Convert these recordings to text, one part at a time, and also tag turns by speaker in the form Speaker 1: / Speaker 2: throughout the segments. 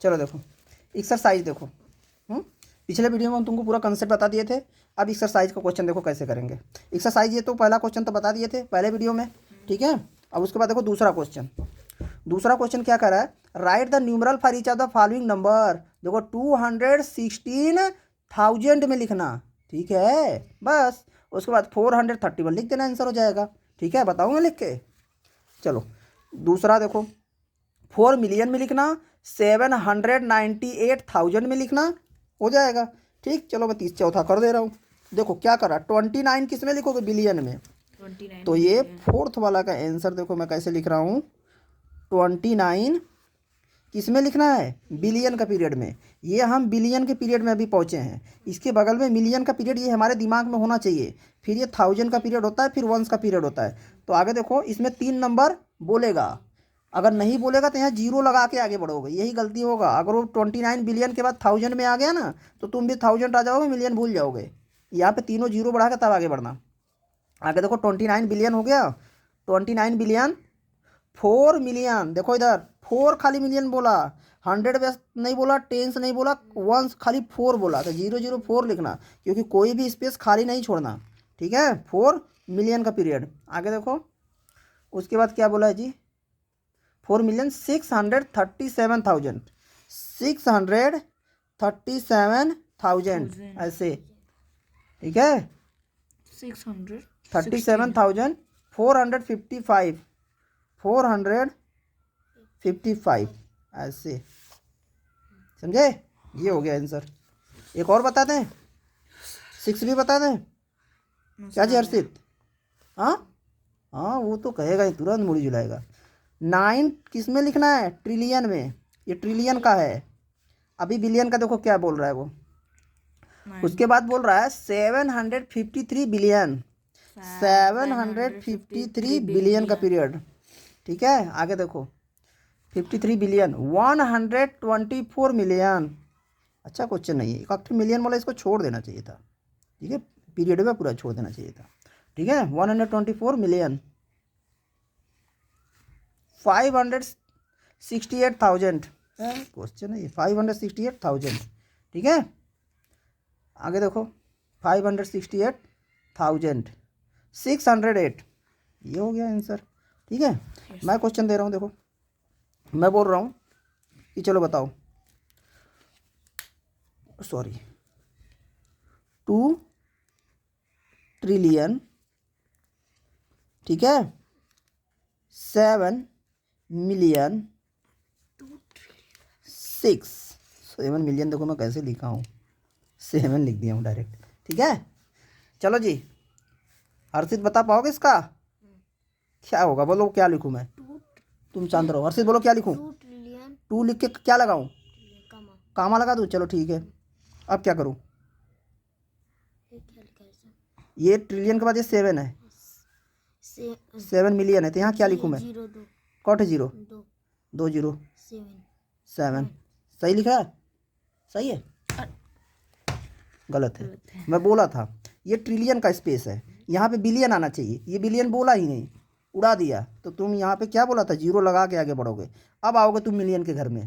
Speaker 1: चलो देखो एक्सरसाइज देखो। पिछले वीडियो में हम तुमको पूरा कंसेप्ट बता दिए थे। अब एक्सरसाइज का क्वेश्चन देखो कैसे करेंगे। एक्सरसाइज ये तो पहला क्वेश्चन तो बता दिए थे पहले वीडियो में, ठीक है। अब उसके बाद देखो दूसरा क्वेश्चन। दूसरा क्वेश्चन क्या कर रहा है, right the numeral for each of the following number. देखो 216,000 में लिखना, ठीक है। बस उसके बाद 431 लिख देना, आंसर हो जाएगा। ठीक है, बताऊँगा लिख के। चलो दूसरा देखो, 4 मिलियन में लिखना, 798,000 में लिखना, हो जाएगा। ठीक, चलो मैं चौथा कर दे रहा हूँ। देखो क्या करा, 29 किस में लिखोगे, बिलियन में।
Speaker 2: 29
Speaker 1: तो ये फोर्थ वाला का आंसर देखो मैं कैसे लिख रहा हूँ, 29 किस में लिखना है, बिलियन का पीरियड में। ये हम बिलियन के पीरियड में अभी पहुँचे हैं। इसके बगल में मिलियन का पीरियड ये हमारे दिमाग में होना चाहिए। फिर ये 1000 का पीरियड होता है, फिर वंस का पीरियड होता है। तो आगे देखो इसमें 3 नंबर बोलेगा, अगर नहीं बोलेगा तो यहाँ जीरो लगा के आगे बढ़ोगे, यही गलती होगा। अगर वो 29 बिलियन के बाद 1000 में आ गया ना, तो तुम भी 1000 आ जाओगे, मिलियन भूल जाओगे। यहाँ पे तीनों जीरो बढ़ा के तब आगे बढ़ना। आगे देखो 29 बिलियन हो गया, 29 बिलियन, 4 मिलियन। देखो इधर 4 खाली मिलियन बोला, 100 बेस नहीं बोला, टेंस नहीं बोला, वंस खाली 4 बोला। तो 004 लिखना, क्योंकि कोई भी स्पेस खाली नहीं छोड़ना। ठीक है, 4 मिलियन का पीरियड। आगे देखो उसके बाद क्या बोला है जी, 4,637,000, 637,000 ऐसे। ठीक है, 37,455, 455 ऐसे, समझे। ये हो गया आंसर। एक और बता दें, 6 भी बता दें क्या जी हर्षित। हाँ हाँ, वो तो कहेगा ही, तुरंत मुड़ी जुलाएगा। 9 किस में लिखना है, ट्रिलियन में। ये ट्रिलियन का है। अभी बिलियन का देखो क्या बोल रहा है वो। उसके बाद बोल रहा है 753 बिलियन, 753 बिलियन का पीरियड। ठीक है, आगे देखो 53 बिलियन, 124 मिलियन। अच्छा क्वेश्चन नहीं है, एक मिलियन वाला इसको छोड़ देना चाहिए था। ठीक है, पीरियड में पूरा छोड़ देना चाहिए था। ठीक है, 124 मिलियन, 568,000 क्वेश्चन है ये, 568,000। ठीक है, आगे देखो 568,000, 608, ये हो गया आंसर। ठीक है, मैं क्वेश्चन दे रहा हूँ, देखो मैं बोल रहा हूँ कि चलो बताओ, सॉरी, 2 ट्रिलियन, ठीक है, 7 मिलियन, 7 मिलियन। देखो मैं कैसे लिखा हूँ, 7 लिख दिया हूँ डायरेक्ट। ठीक है, चलो जी हर्षित बता पाओगे इसका क्या होगा, बोलो क्या लिखूँ मैं, तुम शांत रहो। हर्षित बोलो क्या लिखूँ, 2 लिख के क्या लगाऊँ, कामा लगा दूँ, चलो ठीक है। अब क्या करूँ, ये ट्रिलियन के बाद ये 7 है, 7 मिलियन है, तो यहाँ क्या लिखूँ मैं, कौट है 0, 2 0 7, सही लिखा है, सही है, गलत है। मैं बोला था ये ट्रिलियन का स्पेस है, यहाँ पे बिलियन आना चाहिए, ये बिलियन बोला ही नहीं, उड़ा दिया। तो तुम यहाँ पे क्या बोला था, जीरो लगा के आगे बढ़ोगे। अब आओगे तुम मिलियन के घर में,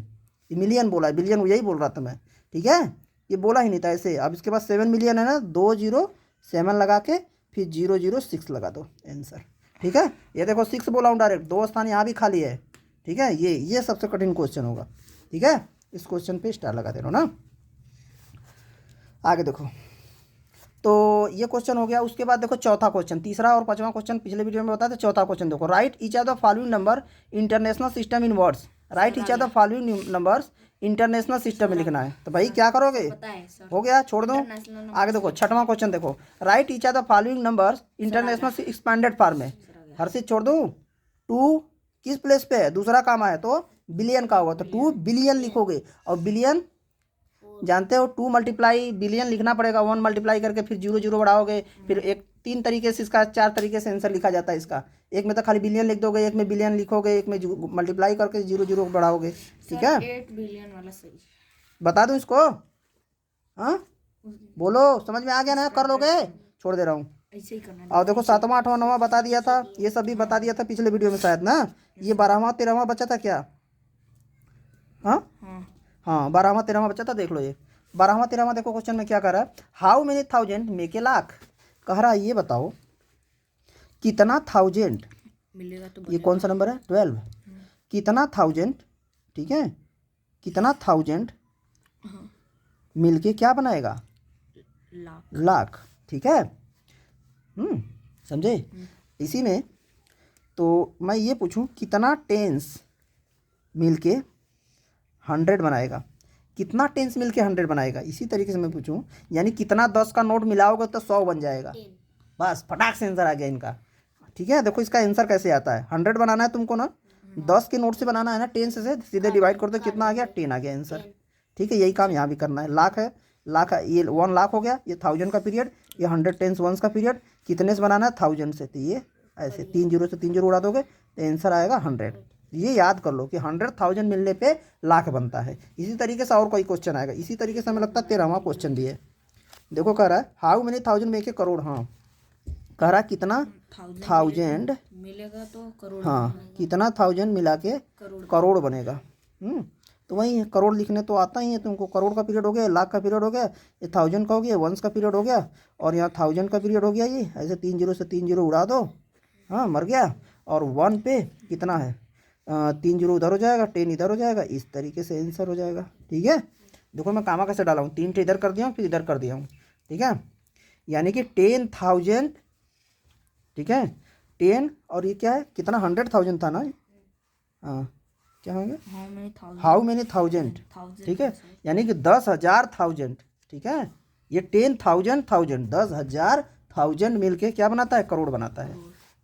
Speaker 1: ये मिलियन बोला है, बिलियन यही बोल रहा था मैं। ठीक है, ये बोला ही नहीं था ऐसे। अब इसके बाद 7 मिलियन है ना, 207 लगा के फिर 006 लगा दो आंसर। ठीक है, ये देखो 6 बोला हूँ डायरेक्ट, 2 स्थान यहाँ भी खाली है। ठीक है, ये सबसे कठिन क्वेश्चन होगा। ठीक है, इस क्वेश्चन पे स्टार लगा दे रहा हूँ ना। आगे देखो, तो ये क्वेश्चन हो गया। उसके बाद देखो चौथा क्वेश्चन, तीसरा और पांचवा क्वेश्चन पिछले वीडियो में बताया था। चौथा क्वेश्चन देखो, right each of the following number international system in words. Right each of the following numbers international system में लिखना है। तो भाई क्या करोगे, हो गया, छोड़ दो। आगे देखो छठवां क्वेश्चन देखो, right each of the following numbers international expanded form में। हर्षित छोड़ दूँ, 2 किस प्लेस पे है, दूसरा काम आया तो बिलियन का होगा, तो 2 बिलियन लिखोगे। और बिलियन जानते हो 2 मल्टीप्लाई बिलियन लिखना पड़ेगा, 1 मल्टीप्लाई करके फिर 0 बढ़ाओगे। फिर एक 3 तरीके से इसका, 4 तरीके से आंसर लिखा जाता है इसका। एक में तो खाली बिलियन लिख दोगे, एक में बिलियन लिखोगे, एक में मल्टीप्लाई करके 0 बढ़ाओगे। ठीक है,
Speaker 2: 8 बिलियन वाला सही
Speaker 1: बता दूं इसको, हाँ बोलो, समझ में आ गया ना, कर लोगे, छोड़ दे रहा हूँ।
Speaker 2: ऐसे ही करना।
Speaker 1: और देखो 7वां 8वां 9वां बता दिया था, ये सब भी बता दिया था पिछले वीडियो में शायद ना। ये 12वां 13वां बचा था क्या, हाँ हाँ 12वां 13वां बचा था, देख लो ये 12वां 13वां देखो क्वेश्चन में क्या कह रहा है, how many thousand make a lakh. कह रहा है ये बताओ कितना थाउजेंड,
Speaker 2: मिलेगा तो
Speaker 1: ये कौन सा नंबर है 12, कितना थाउजेंड, ठीक है, कितना थाउजेंड
Speaker 2: हाँ,
Speaker 1: मिलके क्या बनाएगा
Speaker 2: लाख।
Speaker 1: लाख, ठीक है। समझे। इसी में तो मैं ये पूछूं कितना टेंस मिलके 100 बनाएगा, कितना टेंस मिलके 100 बनाएगा, इसी तरीके से मैं पूछूं यानी कितना 10 का नोट मिलाओगे तो 100 बन जाएगा। बस फटाक से आंसर आ गया इनका, ठीक है। देखो इसका आंसर कैसे आता है, 100 बनाना है तुमको ना, 10 के नोट से बनाना है ना, 10 से सीधे डिवाइड कर दो, कितना आ गया 10 आ गया आंसर, ठीक है। यही काम यहाँ भी करना है। लाख है, लाख है, ये 1 लाख हो गया, ये 1000 का पीरियड, ये 100 टेंस वंस का पीरियड, कितने से बनाना है 1000 से, तो ये ऐसे 3 जीरो से 3 जीरो उड़ा दोगे तो आंसर आएगा 100। ये याद कर लो कि 100,000 मिलने पे लाख बनता है। इसी तरीके से और कोई क्वेश्चन आएगा, इसी तरीके से हमें लगता है 13वां क्वेश्चन भी है। देखो कह रहा है how many thousand make a crore, हाँ कह रहा है कितना थाउजेंड
Speaker 2: मिलेगा तो करोड़।
Speaker 1: हाँ कितना थाउजेंड मिला के करोड़ बनेगा। तो वही करोड़ लिखने तो आता ही है तुमको, करोड़ का पीरियड हो गया, लाख का पीरियड हो गया, ये 1000 का हो गया, वंस का पीरियड हो गया, और यहाँ 1000 का पीरियड हो गया। ये ऐसे 3 जीरो से 3 जीरो उड़ा दो, हाँ मर गया, और 1 पे कितना है 3 जीरो उधर हो जाएगा, 10 इधर हो जाएगा, इस तरीके से आंसर हो जाएगा, ठीक है। देखो मैं कामा कैसे डाला हूँ, 3 इधर कर दिया हूँ, फिर इधर कर दिया हूँ, ठीक है। यानी कि 10,000, ठीक है 10, और ये क्या है कितना 100,000 था ना, हाँ क्या होंगे हाउ मेनी थाउजेंड, ठीक है, यानी कि 10,000 थाउजेंड, ठीक है। ये 10,000 थाउजेंड 10,000 थाउजेंड मिलके क्या बनाता है करोड़ बनाता है,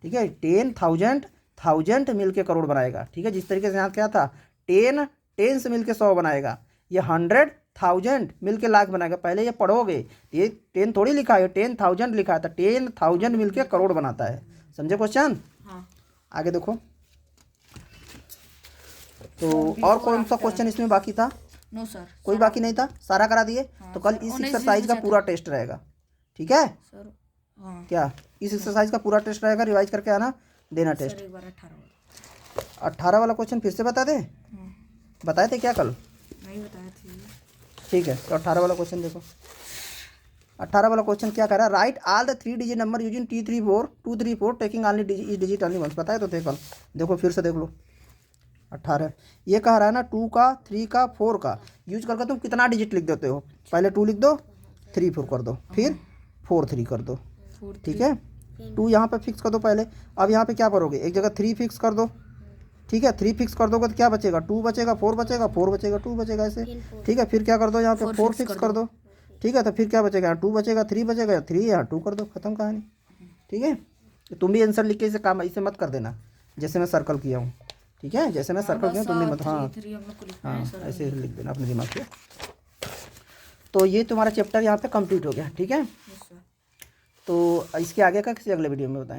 Speaker 1: ठीक है। 10,000 थाउजेंड मिलके करोड़ बनाएगा, ठीक है। जिस तरीके से यहाँ क्या था 10 से मिलके 100 बनाएगा, ये 100,000 मिलके लाख बनाएगा। पहले ये पढ़ोगे, ये 10 थोड़ी लिखा है, 10,000 लिखा है, तो 10,000 मिलके करोड़ बनाता है। समझे क्वेश्चन।
Speaker 2: हाँ।
Speaker 1: आगे देखो, तो और कौन सा क्वेश्चन इसमें बाकी था,
Speaker 2: नो सर,
Speaker 1: कोई बाकी नहीं था, सारा करा दिए। तो कल इस एक्सरसाइज का पूरा टेस्ट रहेगा, ठीक है।
Speaker 2: सर हाँ
Speaker 1: क्या इस एक्सरसाइज का पूरा टेस्ट रहेगा, रिवाइज करके आना, देना टेस्ट।
Speaker 2: सर एक बार 18
Speaker 1: 18 वाला क्वेश्चन फिर से बता दे, बताए थे क्या कल,
Speaker 2: नहीं बताया थी।
Speaker 1: ठीक है। तो 18 वाला क्वेश्चन देखो, 18 वाला क्वेश्चन क्या कह रहा है, write all the 3 digit number using T34 234 taking only digit only once. बताए तो थे कल, देखो फिर से देख लो। 18 ये कह रहा है ना 2 का 3 का 4 का यूज करके तुम कितना डिजिट लिख देते हो, पहले 2 लिख दो, 3 4 कर दो, फिर 4 3 कर दो, ठीक है। 2 यहाँ पे फिक्स कर दो पहले, अब यहाँ पे क्या करोगे, एक जगह 3 फिक्स कर दो, ठीक है। 3 फिक्स कर दोगे तो क्या बचेगा 2 बचेगा, 4 बचेगा, 4 बचेगा, 2 बचेगा, ऐसे, ठीक है। फिर क्या कर दो यहाँ पे 4 फिक्स कर दो, ठीक है। तो फिर क्या बचेगा, 2 बचेगा, 3 बचेगा, 3 यहाँ 2 कर दो, खत्म कहानी, ठीक है। तो तुम भी आंसर लिख के इसे काम ऐसे मत कर देना जैसे मैं सर्कल किया हूँ, ठीक है। जैसे मैं सर्कल किया तुम भी मत, हाँ हाँ ऐसे लिख देना अपने दिमाग से। तो ये तुम्हारा चैप्टर यहाँ पे कंप्लीट हो गया, ठीक है। तो इसके आगे का किसी अगले वीडियो में बताएंगे।